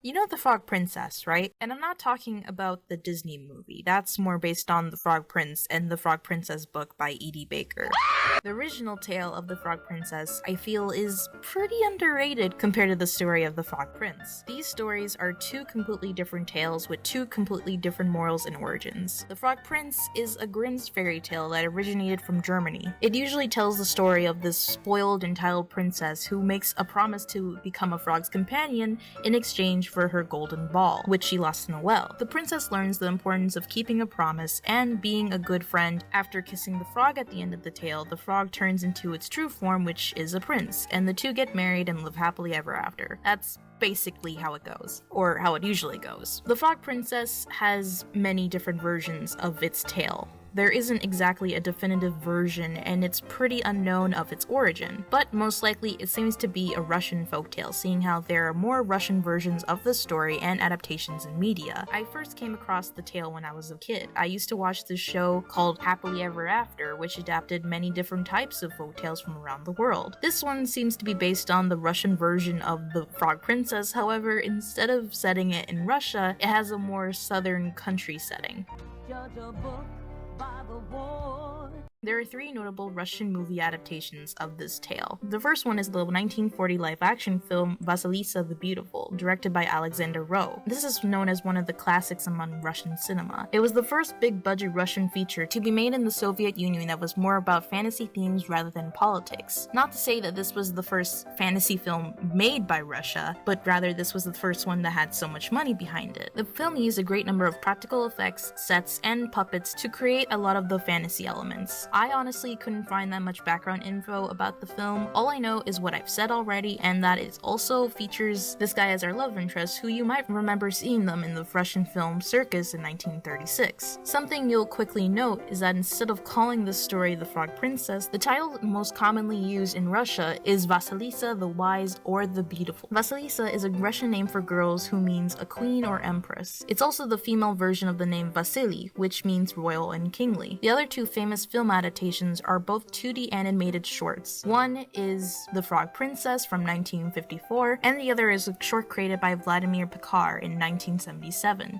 You know the Frog Princess, right? And I'm not talking about the Disney movie. That's more based on The Frog Prince and The Frog Princess book by E.D. Baker. The original tale of the Frog Princess, I feel, is pretty underrated compared to the story of the Frog Prince. These stories are two completely different tales with two completely different morals and origins. The Frog Prince is a Grimm's fairy tale that originated from Germany. It usually tells the story of this spoiled, entitled princess who makes a promise to become a frog's companion in exchange for her golden ball, which she lost in a well. The princess learns the importance of keeping a promise and being a good friend. After kissing the frog at the end of the tale, the frog turns into its true form, which is a prince, and the two get married and live happily ever after. That's basically how it goes, or how it usually goes. The Frog Princess has many different versions of its tale. There isn't exactly a definitive version, and it's pretty unknown of its origin, but most likely it seems to be a Russian folktale, seeing how there are more Russian versions of the story and adaptations in media. I first came across the tale when I was a kid. I used to watch this show called Happily Ever After, which adapted many different types of folktales from around the world. This one seems to be based on the Russian version of the Frog Princess, however, instead of setting it in Russia, it has a more southern country setting. Judge a book by the war. There are three notable Russian movie adaptations of this tale. The first one is the 1940 live-action film Vasilisa the Beautiful, directed by Alexander Rowe. This is known as one of the classics among Russian cinema. It was the first big-budget Russian feature to be made in the Soviet Union that was more about fantasy themes rather than politics. Not to say that this was the first fantasy film made by Russia, but rather this was the first one that had so much money behind it. The film used a great number of practical effects, sets, and puppets to create a lot of the fantasy elements. I honestly couldn't find that much background info about the film. All I know is what I've said already, and that it also features this guy as our love interest, who you might remember seeing them in the Russian film Circus in 1936. Something you'll quickly note is that instead of calling this story The Frog Princess, the title most commonly used in Russia is Vasilisa the Wise or the Beautiful. Vasilisa is a Russian name for girls who means a queen or empress. It's also the female version of the name Vasily, which means royal and kingly. The other two famous film adaptations are both 2D animated shorts. One is The Frog Princess from 1954, and the other is a short created by Vladimir Pekar in 1977.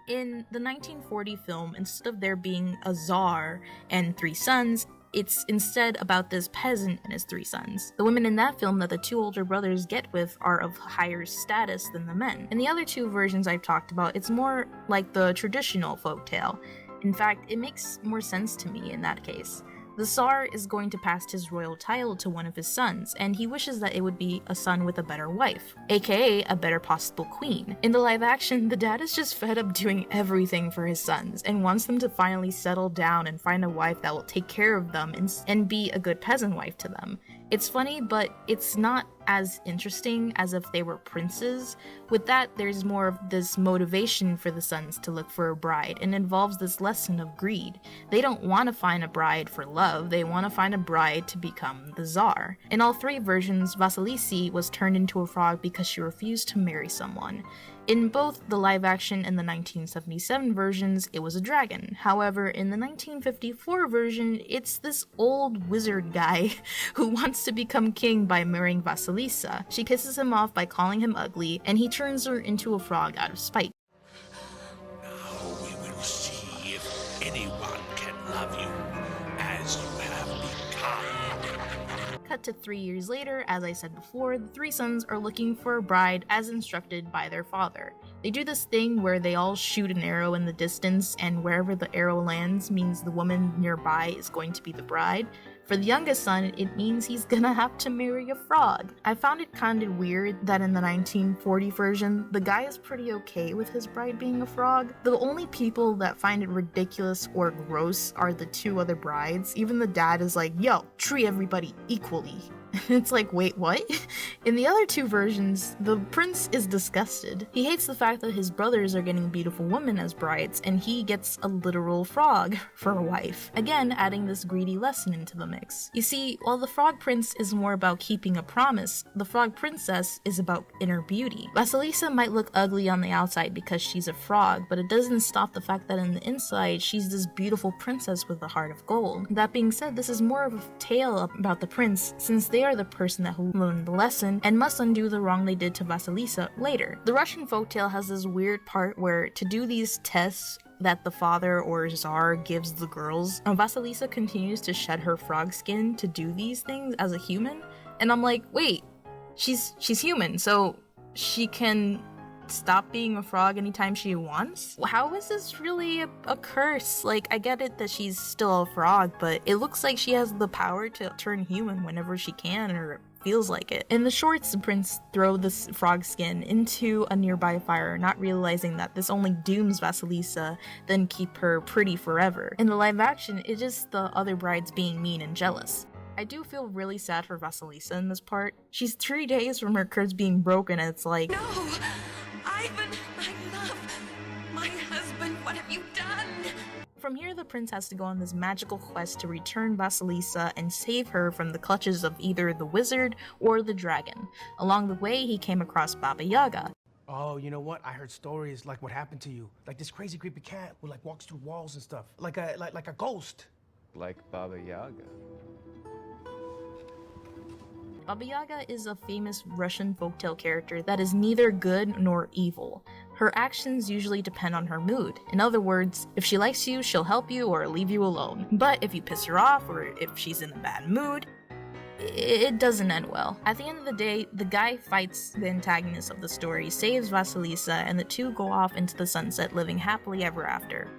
In the 1940 film, instead of there being a czar and three sons, it's instead about this peasant and his three sons. The women in that film that the two older brothers get with are of higher status than the men. In the other two versions I've talked about, it's more like the traditional folktale. In fact, it makes more sense to me in that case. The Tsar is going to pass his royal title to one of his sons, and he wishes that it would be a son with a better wife, aka a better possible queen. In the live action, the dad is just fed up doing everything for his sons, and wants them to finally settle down and find a wife that will take care of them and be a good peasant wife to them. It's funny, but it's not as interesting as if they were princes. With that, there's more of this motivation for the sons to look for a bride, and involves this lesson of greed. They don't want to find a bride for love, they want to find a bride to become the Tsar. In all three versions, Vasilisi was turned into a frog because she refused to marry someone. In both the live-action and the 1977 versions, it was a dragon. However, in the 1954 version, it's this old wizard guy who wants to become king by marrying Vasilisa. She kisses him off by calling him ugly, and he turns her into a frog out of spite. Now we will see if anyone can love you as you have become. Cut to 3 years later, as I said before, the three sons are looking for a bride as instructed by their father. They do this thing where they all shoot an arrow in the distance, and wherever the arrow lands means the woman nearby is going to be the bride. For the youngest son, it means he's gonna have to marry a frog. I found it kinda weird that in the 1940 version, the guy is pretty okay with his bride being a frog. The only people that find it ridiculous or gross are the two other brides. Even the dad is like, yo, treat everybody equally. It's like, wait, what? In the other two versions, the prince is disgusted. He hates the fact that his brothers are getting beautiful women as brides, and he gets a literal frog for a wife. Again, adding this greedy lesson into the mix. You see, while the Frog Prince is more about keeping a promise, the Frog Princess is about inner beauty. Vasilisa might look ugly on the outside because she's a frog, but it doesn't stop the fact that in the inside, she's this beautiful princess with a heart of gold. That being said, this is more of a tale about the prince, since they are the person that learned the lesson and must undo the wrong they did to Vasilisa later. The Russian folktale has this weird part where to do these tests that the father or czar gives the girls, Vasilisa continues to shed her frog skin to do these things as a human, and I'm like, wait, she's human, so she can stop being a frog anytime she wants? How is this really a curse? Like, I get it that she's still a frog, but it looks like she has the power to turn human whenever she can or feels like it. In the shorts, the prince throws this frog skin into a nearby fire, not realizing that this only dooms Vasilisa, then keep her pretty forever. In the live action, it's just the other brides being mean and jealous. I do feel really sad for Vasilisa in this part. She's 3 days from her curse being broken, and it's like, no! Ivan, my love, my husband, what have you done? From here, the prince has to go on this magical quest to return Vasilisa and save her from the clutches of either the wizard or the dragon. Along the way, he came across Baba Yaga. Oh, you know what? I heard stories like what happened to you. Like this crazy creepy cat who like walks through walls and stuff. Like a ghost. Like Baba Yaga. Baba Yaga is a famous Russian folktale character that is neither good nor evil. Her actions usually depend on her mood. In other words, if she likes you, she'll help you or leave you alone. But if you piss her off or if she's in a bad mood, it doesn't end well. At the end of the day, the guy fights the antagonist of the story, saves Vasilisa, and the two go off into the sunset living happily ever after.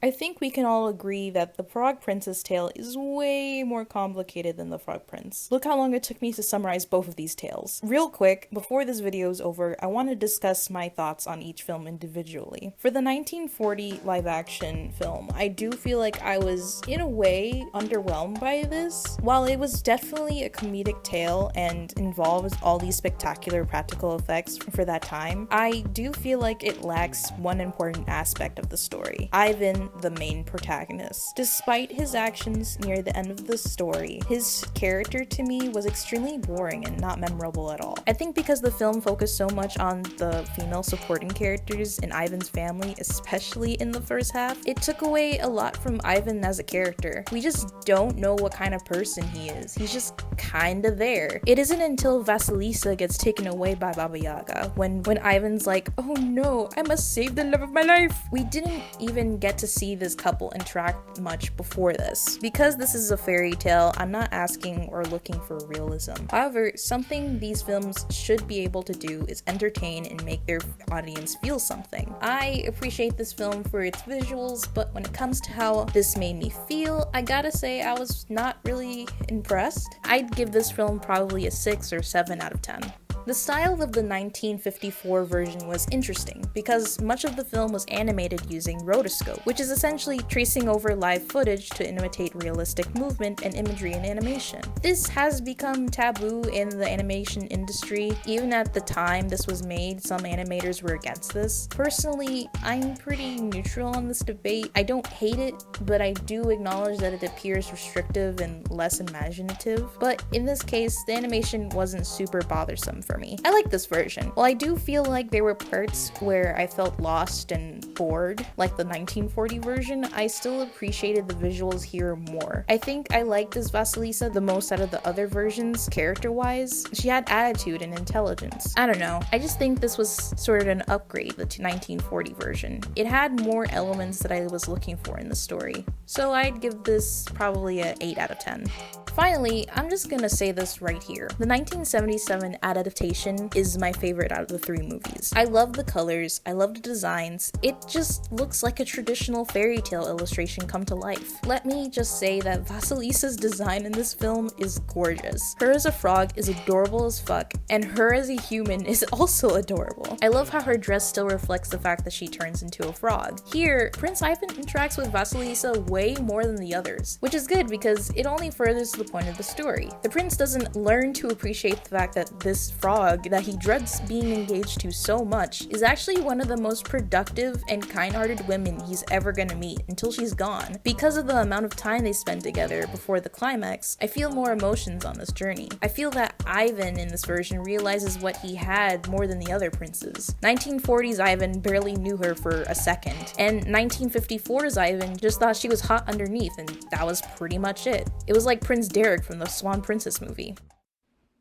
I think we can all agree that the Frog Prince's tale is way more complicated than the Frog Prince. Look how long it took me to summarize both of these tales. Real quick, before this video is over, I want to discuss my thoughts on each film individually. For the 1940 live-action film, I do feel like I was, in a way, underwhelmed by this. While it was definitely a comedic tale and involves all these spectacular practical effects for that time, I do feel like it lacks one important aspect of the story. Ivan, the main protagonist. Despite his actions near the end of the story, his character to me was extremely boring and not memorable at all. I think because the film focused so much on the female supporting characters in Ivan's family, especially in the first half, it took away a lot from Ivan as a character. We just don't know what kind of person he is. He's just kinda there. It isn't until Vasilisa gets taken away by Baba Yaga when Ivan's like, oh no, I must save the love of my life. We didn't even get to see this couple interact much before this. Because this is a fairy tale, I'm not asking or looking for realism. However, something these films should be able to do is entertain and make their audience feel something. I appreciate this film for its visuals, but when it comes to how this made me feel, I gotta say I was not really impressed. I'd give this film probably a 6 or 7 out of 10. The style of the 1954 version was interesting because much of the film was animated using rotoscope, which is essentially tracing over live footage to imitate realistic movement and imagery in animation. This has become taboo in the animation industry. Even at the time this was made, some animators were against this. Personally, I'm pretty neutral on this debate. I don't hate it, but I do acknowledge that it appears restrictive and less imaginative. But in this case, the animation wasn't super bothersome for me. I like this version. While I do feel like there were parts where I felt lost and bored, like the 1940 version, I still appreciated the visuals here more. I think I liked this Vasilisa the most out of the other versions, character-wise. She had attitude and intelligence. I don't know, I just think this was sort of an upgrade, the 1940 version. It had more elements that I was looking for in the story. So I'd give this probably a 8 out of 10. Finally, I'm just gonna say this right here. The 1977 adaptation is my favorite out of the 3 movies. I love the colors, I love the designs, it just looks like a traditional fairy tale illustration come to life. Let me just say that Vasilisa's design in this film is gorgeous. Her as a frog is adorable as fuck, and her as a human is also adorable. I love how her dress still reflects the fact that she turns into a frog. Here, Prince Ivan interacts with Vasilisa way more than the others, which is good because it only furthers the the point of the story. The prince doesn't learn to appreciate the fact that this frog that he dreads being engaged to so much is actually one of the most productive and kind-hearted women he's ever gonna meet until she's gone. Because of the amount of time they spend together before the climax, I feel more emotions on this journey. I feel that Ivan in this version realizes what he had more than the other princes. 1940s Ivan barely knew her for a second, and 1954's Ivan just thought she was hot underneath, and that was pretty much it. It was like Prince Derek from the Swan Princess movie.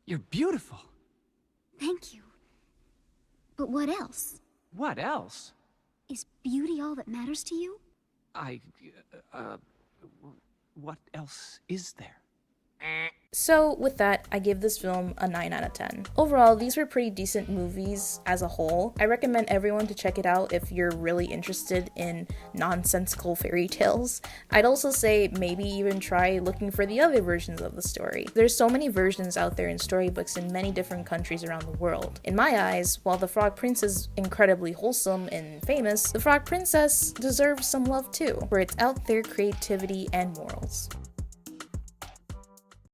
You're beautiful. Thank you. But what else? What else? Is beauty all that matters to you? What else is there? So with that, I give this film a 9 out of 10. Overall, these were pretty decent movies as a whole. I recommend everyone to check it out if you're really interested in nonsensical fairy tales. I'd also say maybe even try looking for the other versions of the story. There's so many versions out there in storybooks in many different countries around the world. In my eyes, while The Frog Prince is incredibly wholesome and famous, The Frog Princess deserves some love too, for its out there creativity and morals.